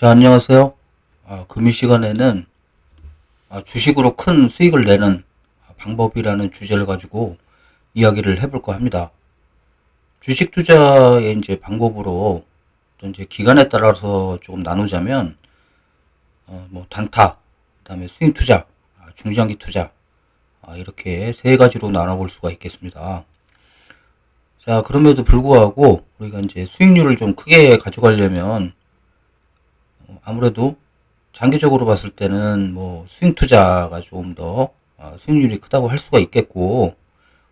자, 안녕하세요. 금일 시간에는 주식으로 큰 수익을 내는 방법이라는 주제를 가지고 이야기를 해볼까 합니다. 주식 투자의 이제 방법으로 또 이제 기간에 따라서 조금 나누자면, 뭐 단타, 그다음에 스윙 투자, 중장기 투자, 이렇게 세 가지로 나눠볼 수가 있겠습니다. 자, 그럼에도 불구하고 우리가 이제 수익률을 좀 크게 가져가려면 아무래도 장기적으로 봤을 때는 뭐 스윙 투자가 조금 더 수익률이 크다고 할 수가 있겠고,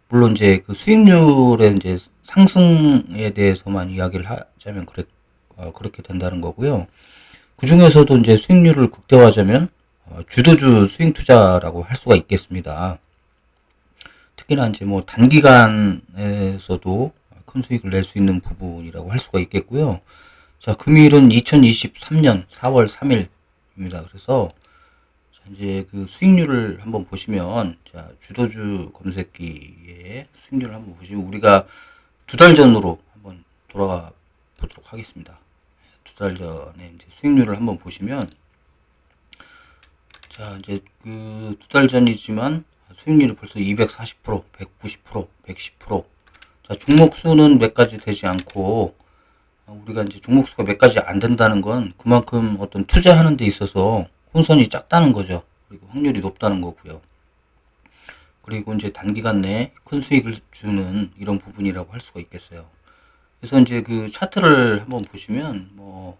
물론 이제 그 수익률의 이제 상승에 대해서만 이야기를 하자면 그렇게 된다는 거고요. 그 중에서도 이제 수익률을 극대화하자면 주도주 스윙 투자라고 할 수가 있겠습니다. 특히나 이제 뭐 단기간에서도 큰 수익을 낼 수 있는 부분이라고 할 수가 있겠고요. 자, 금일은 2023년 4월 3일입니다. 그래서 이제 그 수익률을 한번 보시면, 자, 주도주 검색기의 수익률을 한번 보시면, 우리가 두 달 전으로 한번 돌아가 보도록 하겠습니다. 두 달 전에 이제 수익률을 한번 보시면, 자, 이제 그 두 달 전이지만 수익률이 벌써 240%, 190%, 110%. 자, 종목 수는 몇 가지 되지 않고, 우리가 이제 종목 수가 몇 가지 안 된다는 건 그만큼 어떤 투자하는 데 있어서 혼선이 작다는 거죠. 그리고 확률이 높다는 거고요. 그리고 이제 단기간 내에 큰 수익을 주는 이런 부분이라고 할 수가 있겠어요. 그래서 이제 그 차트를 한번 보시면 뭐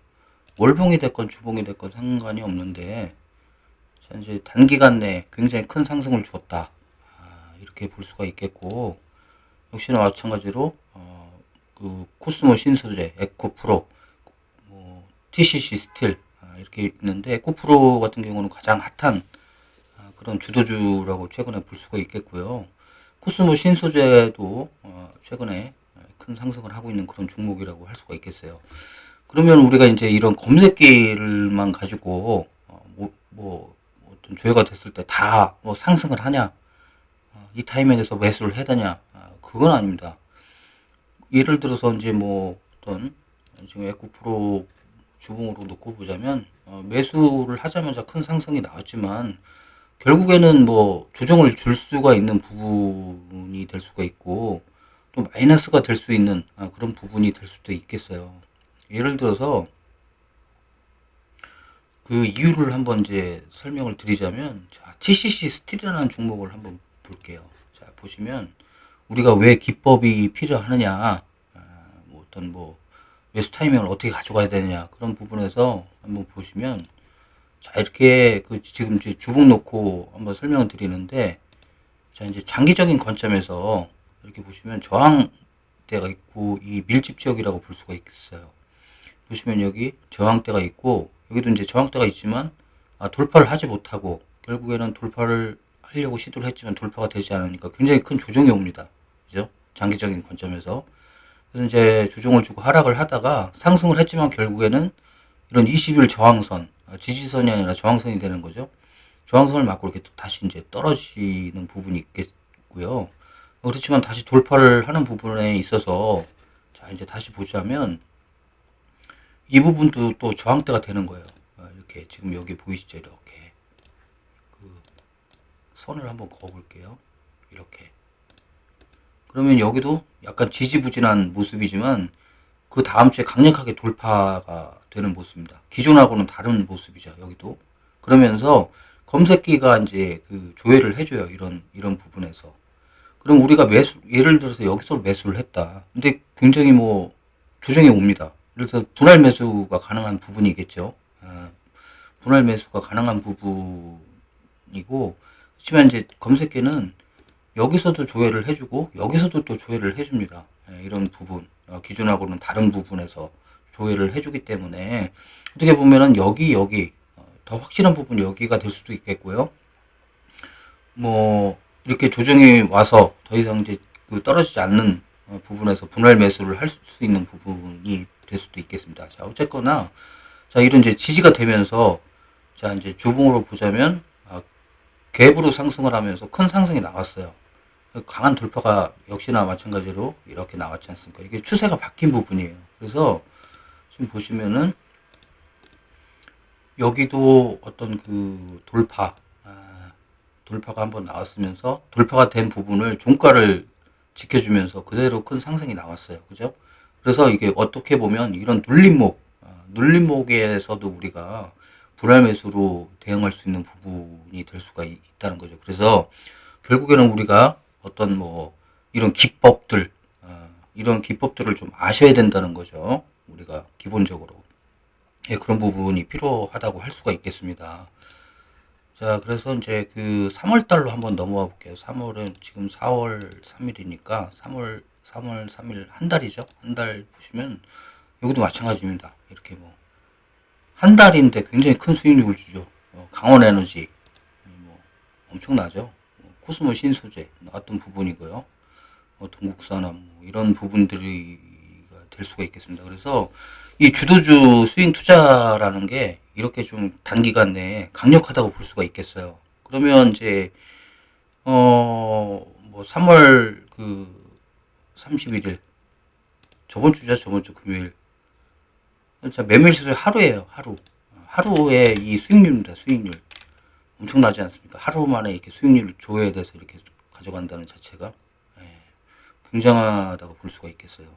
월봉이 됐건 주봉이 됐건 상관이 없는데, 자, 이제 단기간 내에 굉장히 큰 상승을 주었다. 이렇게 볼 수가 있겠고, 역시나 마찬가지로 그 코스모 신소재, 에코프로, 뭐 TCC 스틸, 이렇게 있는데, 에코프로 같은 경우는 가장 핫한 그런 주도주라고 최근에 볼 수가 있겠고요. 코스모 신소재도 최근에 큰 상승을 하고 있는 그런 종목이라고 할 수가 있겠어요. 그러면 우리가 이제 이런 검색기를만 가지고 뭐 어떤 조회가 됐을 때 다 뭐 상승을 하냐, 이 타이밍에서 매수를 해야 되냐, 그건 아닙니다. 예를 들어서 이제 뭐 어떤 지금 에코프로 주봉으로 놓고 보자면, 매수를 하자마자 큰 상승이 나왔지만 결국에는 뭐 조정을 줄 수가 있는 부분이 될 수가 있고, 또 마이너스가 될 수 있는 그런 부분이 될 수도 있겠어요. 예를 들어서 그 이유를 한번 이제 설명을 드리자면, 자, TCC 스틸이라는 종목을 한번 볼게요. 자, 보시면 우리가 왜 기법이 필요하느냐, 뭐 어떤 뭐 매수 타이밍을 어떻게 가져가야 되느냐, 그런 부분에서 한번 보시면, 자, 이렇게 그 지금 이제 주봉 놓고 한번 설명을 드리는데, 자, 이제 장기적인 관점에서 이렇게 보시면 저항대가 있고 이 밀집 지역이라고 볼 수가 있겠어요. 보시면 여기 저항대가 있고, 여기도 이제 저항대가 있지만 돌파를 하지 못하고, 결국에는 돌파를 하려고 시도를 했지만 돌파가 되지 않으니까 굉장히 큰 조정이 옵니다. 그죠? 장기적인 관점에서. 그래서 이제 조정을 주고 하락을 하다가 상승을 했지만 결국에는 이런 20일 저항선, 지지선이 아니라 저항선이 되는 거죠. 저항선을 맞고 이렇게 다시 이제 떨어지는 부분이 있겠고요. 그렇지만 다시 돌파를 하는 부분에 있어서, 자, 이제 다시 보자면 이 부분도 또 저항대가 되는 거예요. 이렇게 지금 여기 보이시죠? 이렇게 그 선을 한번 그어 볼게요. 이렇게. 그러면 여기도 약간 지지부진한 모습이지만 그 다음 주에 강력하게 돌파가 되는 모습입니다. 기존하고는 다른 모습이죠. 여기도. 그러면서 검색기가 이제 그 조회를 해줘요. 이런 부분에서. 그럼 우리가 예를 들어서 여기서 매수를 했다. 근데 굉장히 뭐 조정이 옵니다. 그래서 분할 매수가 가능한 부분이겠죠. 분할 매수가 가능한 부분이고, 그렇지만 이제 검색기는 여기서도 조회를 해주고 여기서도 또 조회를 해줍니다. 이런 부분, 기존하고는 다른 부분에서 조회를 해주기 때문에 어떻게 보면은 여기 더 확실한 부분 여기가 될 수도 있겠고요. 뭐 이렇게 조정이 와서 더 이상 이제 그 떨어지지 않는 부분에서 분할 매수를 할 수 있는 부분이 될 수도 있겠습니다. 자, 어쨌거나, 자, 이런 이제 지지가 되면서, 자, 이제 주봉으로 보자면 갭으로 상승을 하면서 큰 상승이 나왔어요. 강한 돌파가 역시나 마찬가지로 이렇게 나왔지 않습니까? 이게 추세가 바뀐 부분이에요. 그래서 지금 보시면은 여기도 어떤 돌파가 한번 나왔으면서 돌파가 된 부분을 종가를 지켜주면서 그대로 큰 상승이 나왔어요. 그죠? 그래서 이게 어떻게 보면 이런 눌림목에서도 우리가 분할 매수로 대응할 수 있는 부분이 될 수가 있다는 거죠. 그래서 결국에는 우리가 어떤 이런 이런 기법들을 좀 아셔야 된다는 거죠. 우리가 기본적으로. 예, 그런 부분이 필요하다고 할 수가 있겠습니다. 자, 그래서 이제 3월 달로 한번 넘어와 볼게요. 3월은 지금 4월 3일이니까 3월 3일 한 달이죠. 한 달 보시면 여기도 마찬가지입니다. 이렇게 한 달인데 굉장히 큰 수익률을 주죠. 강원 에너지 엄청나죠. 코스모 신소재 나왔던 부분이고요. 동국산업 이런 부분들이 될 수가 있겠습니다. 그래서 이 주도주 스윙 투자라는 게 이렇게 좀 단기간 내에 강력하다고 볼 수가 있겠어요. 그러면 이제 3월 31일 저번 주죠. 저번 주 금요일. 자, 매매일 수준 하루예요. 하루에 이 수익률입니다. 수익률. 엄청나지 않습니까? 하루 만에 이렇게 수익률을 조회에 대해서 이렇게 가져간다는 자체가 굉장하다고 볼 수가 있겠어요.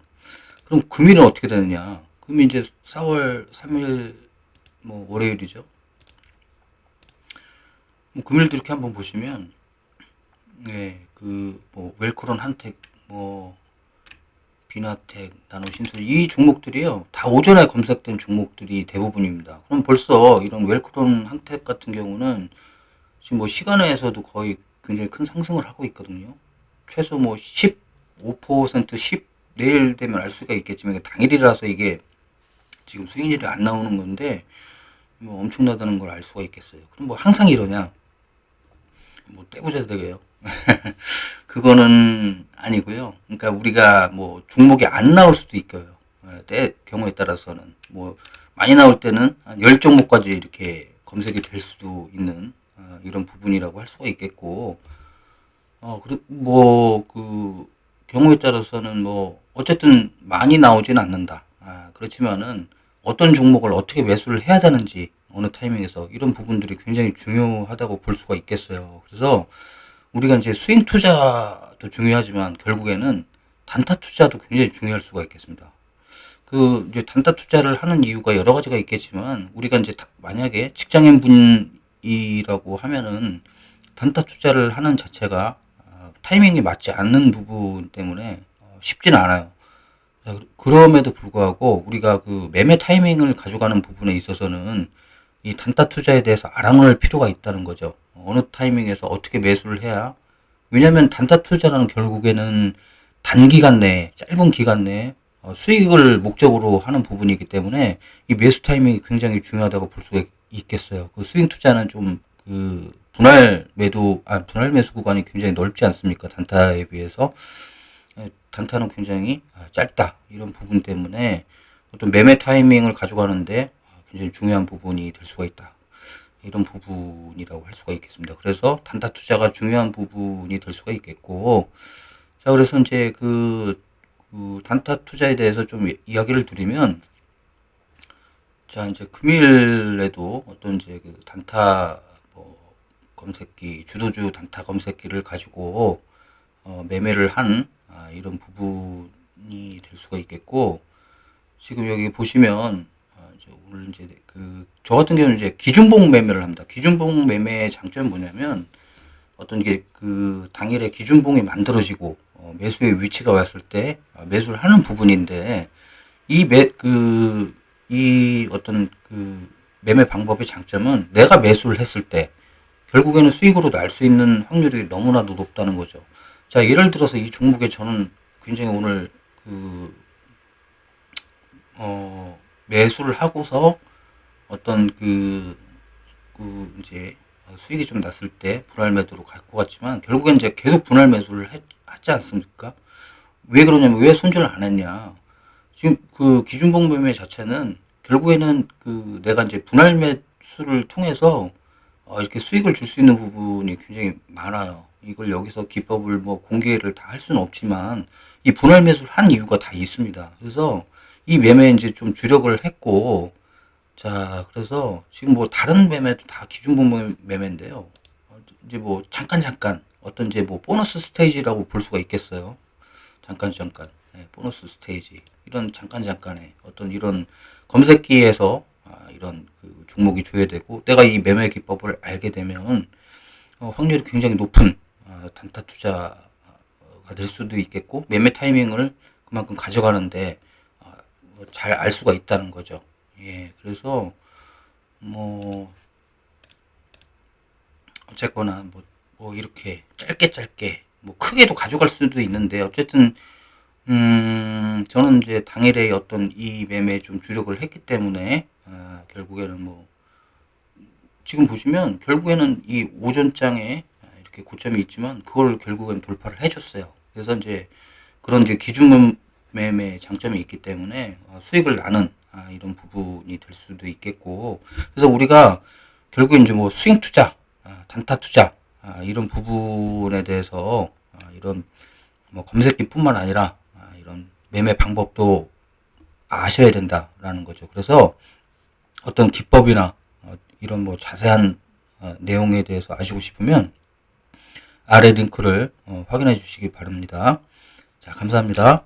그럼 금일은 어떻게 되느냐? 금일 이제 4월 3일 월요일이죠. 금일도 이렇게 한번 보시면 웰크론, 한택, 비나텍, 나노신술 이 종목들이요. 다 오전에 검색된 종목들이 대부분입니다. 그럼 벌써 이런 웰크론, 한택 같은 경우는 지금 시간에서도 거의 굉장히 큰 상승을 하고 있거든요. 최소 15%, 10 내일 되면 알 수가 있겠지만 당일이라서 이게 지금 수익률이 안 나오는 건데 엄청나다는 걸 알 수가 있겠어요. 그럼 항상 이러냐? 떼보자 되게요. 그거는 아니고요. 그러니까 우리가 종목이 안 나올 수도 있어요. 경우에 따라서는 많이 나올 때는 한 10종목까지 이렇게 검색이 될 수도 있는 이런 부분이라고 할 수가 있겠고, 경우에 따라서는 어쨌든 많이 나오진 않는다. 그렇지만은 어떤 종목을 어떻게 매수를 해야 되는지 어느 타이밍에서 이런 부분들이 굉장히 중요하다고 볼 수가 있겠어요. 그래서 우리가 이제 스윙 투자도 중요하지만 결국에는 단타 투자도 굉장히 중요할 수가 있겠습니다. 이제 단타 투자를 하는 이유가 여러 가지가 있겠지만 우리가 이제 만약에 직장인 분이라고 하면은 단타 투자를 하는 자체가 타이밍이 맞지 않는 부분 때문에 쉽지는 않아요. 그럼에도 불구하고 우리가 매매 타이밍을 가져가는 부분에 있어서는 이 단타 투자에 대해서 알아놓을 필요가 있다는 거죠. 어느 타이밍에서 어떻게 매수를 해야, 왜냐하면 단타 투자는 결국에는 단기간 내에, 짧은 기간 내에 수익을 목적으로 하는 부분이기 때문에 이 매수 타이밍이 굉장히 중요하다고 볼 수가 있겠어요. 스윙 투자는 좀 분할 매수 구간이 굉장히 넓지 않습니까? 단타에 비해서. 단타는 굉장히 짧다. 이런 부분 때문에 어떤 매매 타이밍을 가져가는데 굉장히 중요한 부분이 될 수가 있다. 이런 부분이라고 할 수가 있겠습니다. 그래서 단타 투자가 중요한 부분이 될 수가 있겠고, 자, 그래서 이제 단타 투자에 대해서 좀 이야기를 드리면, 자, 이제 금일에도 어떤 이제 단타 검색기, 주도주 단타 검색기를 가지고 매매를 한 이런 부분이 될 수가 있겠고, 지금 여기 보시면 오늘 이제 저 같은 경우는 이제 기준봉 매매를 합니다. 기준봉 매매의 장점이 뭐냐면 어떤 게 당일에 기준봉이 만들어지고 매수의 위치가 왔을 때 매수를 하는 부분인데 이 어떤 매매 방법의 장점은 내가 매수를 했을 때 결국에는 수익으로 날 수 있는 확률이 너무나도 높다는 거죠. 자, 예를 들어서 이 종목에 저는 굉장히 오늘 매수를 하고서 어떤 이제 수익이 좀 났을 때 분할 매도로 갖고 갔지만 결국엔 이제 계속 분할 매수를 하지 않습니까? 왜 그러냐면 왜 손절을 안 했냐? 지금 기준봉 매매 자체는 결국에는 내가 이제 분할 매수를 통해서 이렇게 수익을 줄 수 있는 부분이 굉장히 많아요. 이걸 여기서 기법을 공개를 다 할 수는 없지만 이 분할 매수를 한 이유가 다 있습니다. 그래서 이 매매에 이제 좀 주력을 했고, 자, 그래서 지금 뭐 다른 매매도 다 기준봉 매매인데요. 이제 뭐 잠깐 어떤 이제 뭐 보너스 스테이지라고 볼 수가 있겠어요. 잠깐 보너스 스테이지 이런 잠깐의 어떤 이런 검색기에서 이런 그 종목이 조회되고 내가 이 매매 기법을 알게 되면 확률이 굉장히 높은 단타 투자가 될 수도 있겠고 매매 타이밍을 그만큼 가져가는데 잘 알 수가 있다는 거죠. 예, 그래서 뭐 어쨌거나 뭐 이렇게 짧게 뭐 크게도 가져갈 수도 있는데 어쨌든 저는 이제 당일에 어떤 이 매매에 좀 주력을 했기 때문에 결국에는 뭐 지금 보시면 결국에는 이 오전장에 이렇게 고점이 있지만 그걸 결국엔 돌파를 해줬어요. 그래서 이제 그런 이제 기준 매매 장점이 있기 때문에 수익을 나는 이런 부분이 될 수도 있겠고, 그래서 우리가 결국 이제 뭐 스윙 투자, 단타 투자 이런 부분에 대해서 이런 뭐 검색기뿐만 아니라 이런 매매 방법도 아셔야 된다라는 거죠. 그래서 어떤 기법이나 이런 뭐 자세한 내용에 대해서 아시고 싶으면 아래 링크를 확인해 주시기 바랍니다. 자, 감사합니다.